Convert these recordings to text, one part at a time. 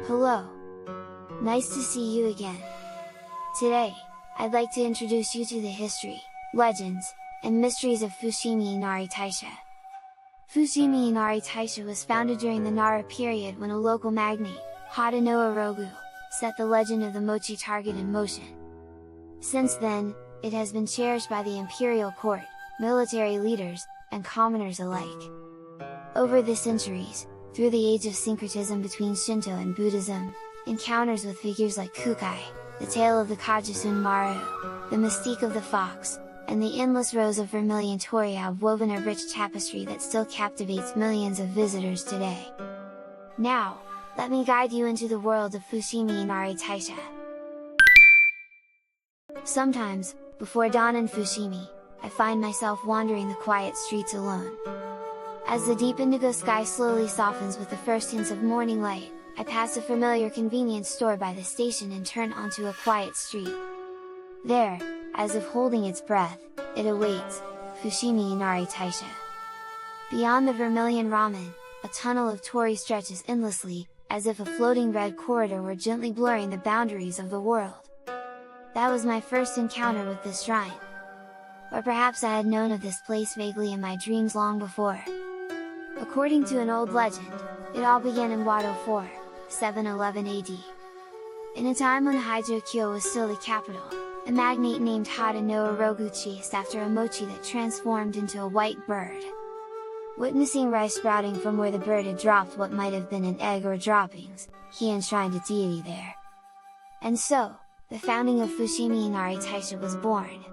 Hello! Nice to see you again! Today, I'd like to introduce you to the history, legends, and mysteries of Fushimi Inari Taisha. Fushimi Inari Taisha was founded during the Nara period when a local magnate, Hata no Irogu, set the legend of the mochi target in motion. Since then, it has been cherished by the imperial court, military leaders, and commoners alike. Over the centuries, through the age of syncretism between Shinto and Buddhism, encounters with figures like Kūkai, the tale of the Kogitsune-maru, the mystique of the fox, and the endless rows of vermilion torii have woven a rich tapestry that still captivates millions of visitors today. Now, let me guide you into the world of Fushimi Inari Taisha. Sometimes, before dawn in Fushimi, I find myself wandering the quiet streets alone. As the deep indigo sky slowly softens with the first hints of morning light, I pass a familiar convenience store by the station and turn onto a quiet street. There, as if holding its breath, it awaits, Fushimi Inari Taisha. Beyond the vermilion ramen, a tunnel of torii stretches endlessly, as if a floating red corridor were gently blurring the boundaries of the world. That was my first encounter with this shrine. Or perhaps I had known of this place vaguely in my dreams long before. According to an old legend, it all began in Wado 4, 711 AD. In a time when Kyoto was still the capital, a magnate named Hata no Irogu chased after a mochi that transformed into a white bird. Witnessing rice sprouting from where the bird had dropped what might have been an egg or droppings, he enshrined a deity there. And so, the founding of Fushimi Inari Taisha was born.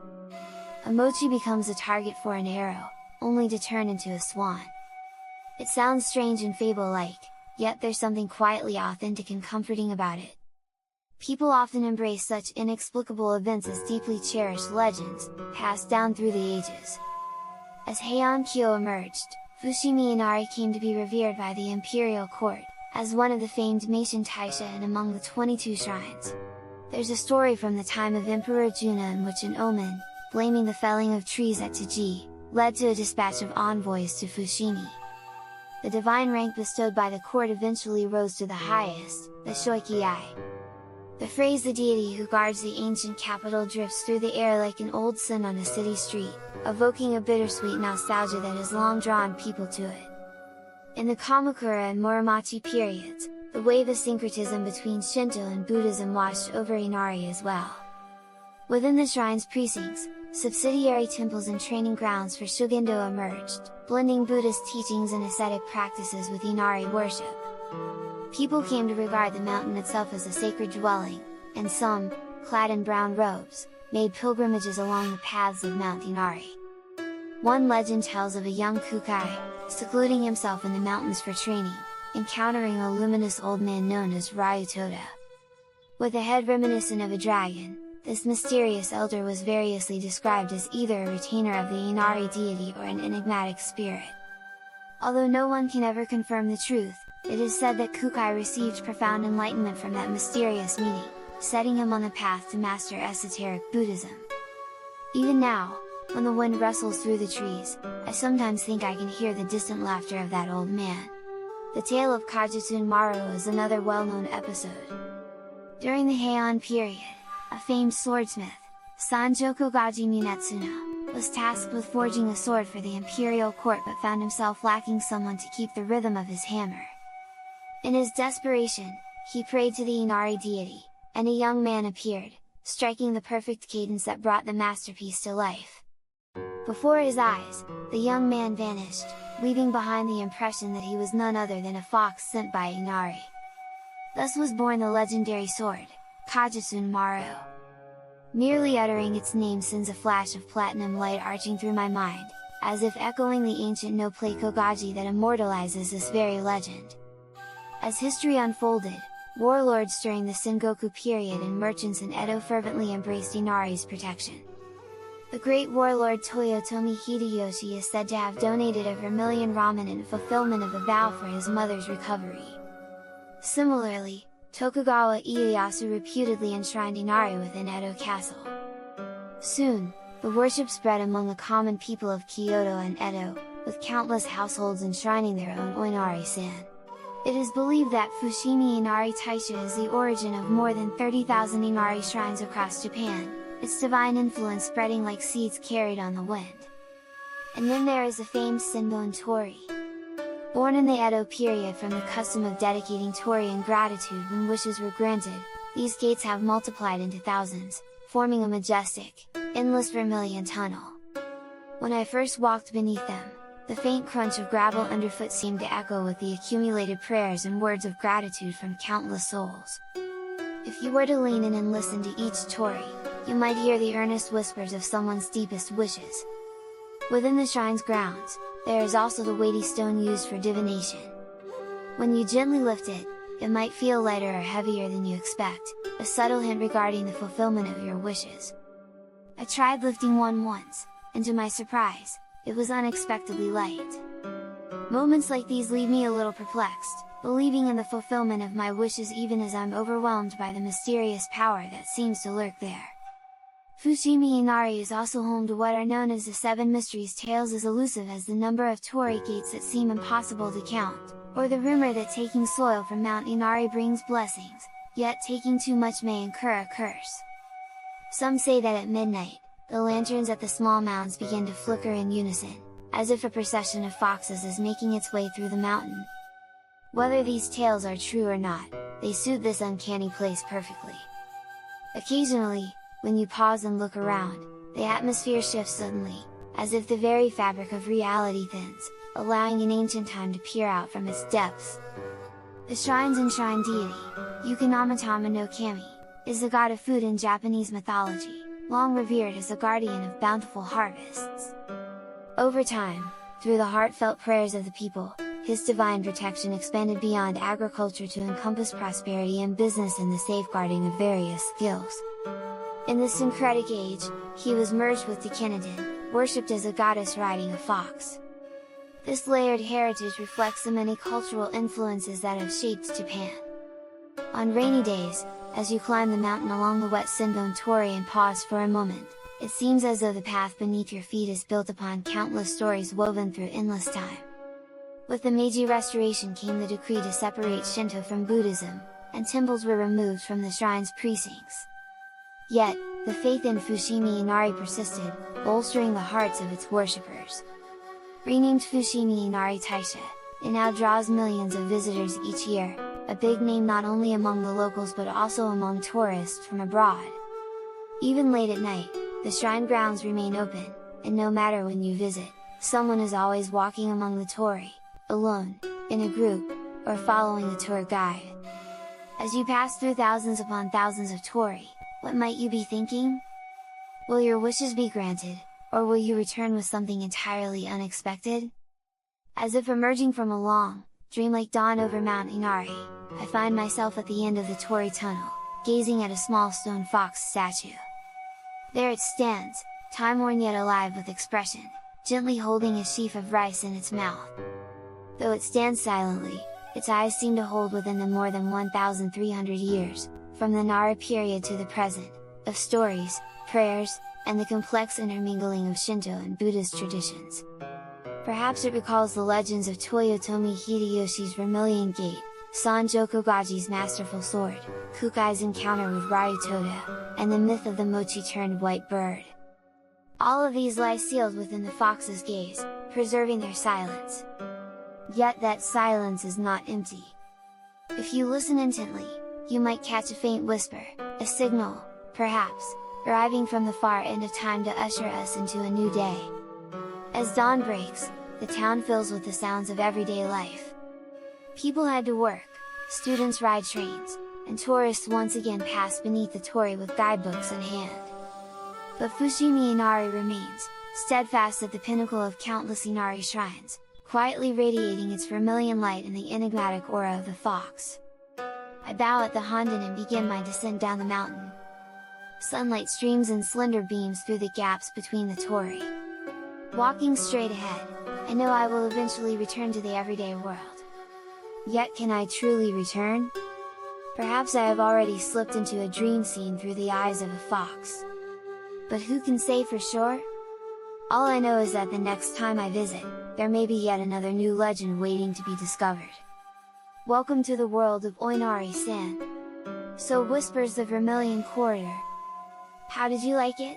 A mochi becomes a target for an arrow, only to turn into a swan. It sounds strange and fable-like, yet there's something quietly authentic and comforting about it. People often embrace such inexplicable events as deeply cherished legends, passed down through the ages. As Heian Kyo emerged, Fushimi Inari came to be revered by the imperial court, as one of the famed Meishin Taisha and among the 22 shrines. There's a story from the time of Emperor Juna in which an omen, blaming the felling of trees at Taiji, led to a dispatch of envoys to Fushimi. The divine rank bestowed by the court eventually rose to the highest, the Shoiki-ai. The phrase "the deity who guards the ancient capital" drifts through the air like an old sun on a city street, evoking a bittersweet nostalgia that has long drawn people to it. In the Kamakura and Muromachi periods, the wave of syncretism between Shinto and Buddhism washed over Inari as well. Within the shrine's precincts, subsidiary temples and training grounds for Shugendo emerged, blending Buddhist teachings and ascetic practices with Inari worship. People came to regard the mountain itself as a sacred dwelling, and some, clad in brown robes, made pilgrimages along the paths of Mount Inari. One legend tells of a young Kūkai, secluding himself in the mountains for training, encountering a luminous old man known as Ryutoda. With a head reminiscent of a dragon, this mysterious elder was variously described as either a retainer of the Inari deity or an enigmatic spirit. Although no one can ever confirm the truth, it is said that Kūkai received profound enlightenment from that mysterious meeting, setting him on the path to master esoteric Buddhism. Even now, when the wind rustles through the trees, I sometimes think I can hear the distant laughter of that old man. The tale of Kogitsune-maru is another well-known episode. During the Heian period, a famed swordsmith, Sanjoku Gaji Munetsuna, was tasked with forging a sword for the imperial court but found himself lacking someone to keep the rhythm of his hammer. In his desperation, he prayed to the Inari deity, and a young man appeared, striking the perfect cadence that brought the masterpiece to life. Before his eyes, the young man vanished, leaving behind the impression that he was none other than a fox sent by Inari. Thus was born the legendary sword, Kogitsune-maru. Merely uttering its name sends a flash of platinum light arching through my mind, as if echoing the ancient no-play Kogaji that immortalizes this very legend. As history unfolded, warlords during the Sengoku period and merchants in Edo fervently embraced Inari's protection. The great warlord Toyotomi Hideyoshi is said to have donated a vermilion ramen in fulfillment of a vow for his mother's recovery. Similarly, Tokugawa Ieyasu reputedly enshrined Inari within Edo Castle. Soon, the worship spread among the common people of Kyoto and Edo, with countless households enshrining their own Inari-san. It is believed that Fushimi Inari Taisha is the origin of more than 30,000 Inari shrines across Japan, its divine influence spreading like seeds carried on the wind. And then there is the famed Senbon torii. Born in the Edo period from the custom of dedicating torii in gratitude when wishes were granted, these gates have multiplied into thousands, forming a majestic, endless vermilion tunnel. When I first walked beneath them, the faint crunch of gravel underfoot seemed to echo with the accumulated prayers and words of gratitude from countless souls. If you were to lean in and listen to each torii, you might hear the earnest whispers of someone's deepest wishes. Within the shrine's grounds, there is also the weighty stone used for divination. When you gently lift it, it might feel lighter or heavier than you expect, a subtle hint regarding the fulfillment of your wishes. I tried lifting one once, and to my surprise, it was unexpectedly light. Moments like these leave me a little perplexed, believing in the fulfillment of my wishes even as I'm overwhelmed by the mysterious power that seems to lurk there. Fushimi Inari is also home to what are known as the Seven Mysteries, tales as elusive as the number of torii gates that seem impossible to count, or the rumor that taking soil from Mount Inari brings blessings, yet taking too much may incur a curse. Some say that at midnight, the lanterns at the small mounds begin to flicker in unison, as if a procession of foxes is making its way through the mountain. Whether these tales are true or not, they suit this uncanny place perfectly. Occasionally, when you pause and look around, the atmosphere shifts suddenly, as if the very fabric of reality thins, allowing an ancient time to peer out from its depths. The shrine's enshrined deity, Yukonamatama no Kami, is the god of food in Japanese mythology, long revered as the guardian of bountiful harvests. Over time, through the heartfelt prayers of the people, his divine protection expanded beyond agriculture to encompass prosperity and business and the safeguarding of various skills. In this syncretic age, he was merged with Dekiniden, worshipped as a goddess riding a fox. This layered heritage reflects the many cultural influences that have shaped Japan. On rainy days, as you climb the mountain along the wet Senbon torii and pause for a moment, it seems as though the path beneath your feet is built upon countless stories woven through endless time. With the Meiji Restoration came the decree to separate Shinto from Buddhism, and temples were removed from the shrine's precincts. Yet, the faith in Fushimi Inari persisted, bolstering the hearts of its worshippers. Renamed Fushimi Inari Taisha, it now draws millions of visitors each year, a big name not only among the locals but also among tourists from abroad. Even late at night, the shrine grounds remain open, and no matter when you visit, someone is always walking among the torii, alone, in a group, or following a tour guide. As you pass through thousands upon thousands of torii, what might you be thinking? Will your wishes be granted, or will you return with something entirely unexpected? As if emerging from a long, dreamlike dawn over Mount Inari, I find myself at the end of the torii tunnel, gazing at a small stone fox statue. There it stands, time-worn yet alive with expression, gently holding a sheaf of rice in its mouth. Though it stands silently, its eyes seem to hold within them more than 1,300 years, from the Nara period to the present, of stories, prayers, and the complex intermingling of Shinto and Buddhist traditions. Perhaps it recalls the legends of Toyotomi Hideyoshi's Vermilion Gate, Sanjo Kogaji's masterful sword, Kūkai's encounter with Ryutoda, and the myth of the mochi-turned white bird. All of these lie sealed within the fox's gaze, preserving their silence. Yet that silence is not empty. If you listen intently, you might catch a faint whisper, a signal, perhaps, arriving from the far end of time to usher us into a new day. As dawn breaks, the town fills with the sounds of everyday life. People head to work, students ride trains, and tourists once again pass beneath the torii with guidebooks in hand. But Fushimi Inari remains, steadfast at the pinnacle of countless Inari shrines, quietly radiating its vermilion light in the enigmatic aura of the fox. I bow at the honden and begin my descent down the mountain. Sunlight streams in slender beams through the gaps between the torii. Walking straight ahead, I know I will eventually return to the everyday world. Yet can I truly return? Perhaps I have already slipped into a dream scene through the eyes of a fox. But who can say for sure? All I know is that the next time I visit, there may be yet another new legend waiting to be discovered. Welcome to the world of Oinari-san! So whispers the Vermilion Corridor. How did you like it?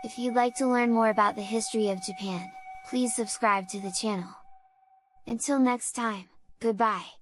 If you'd like to learn more about the history of Japan, please subscribe to the channel. Until next time, goodbye!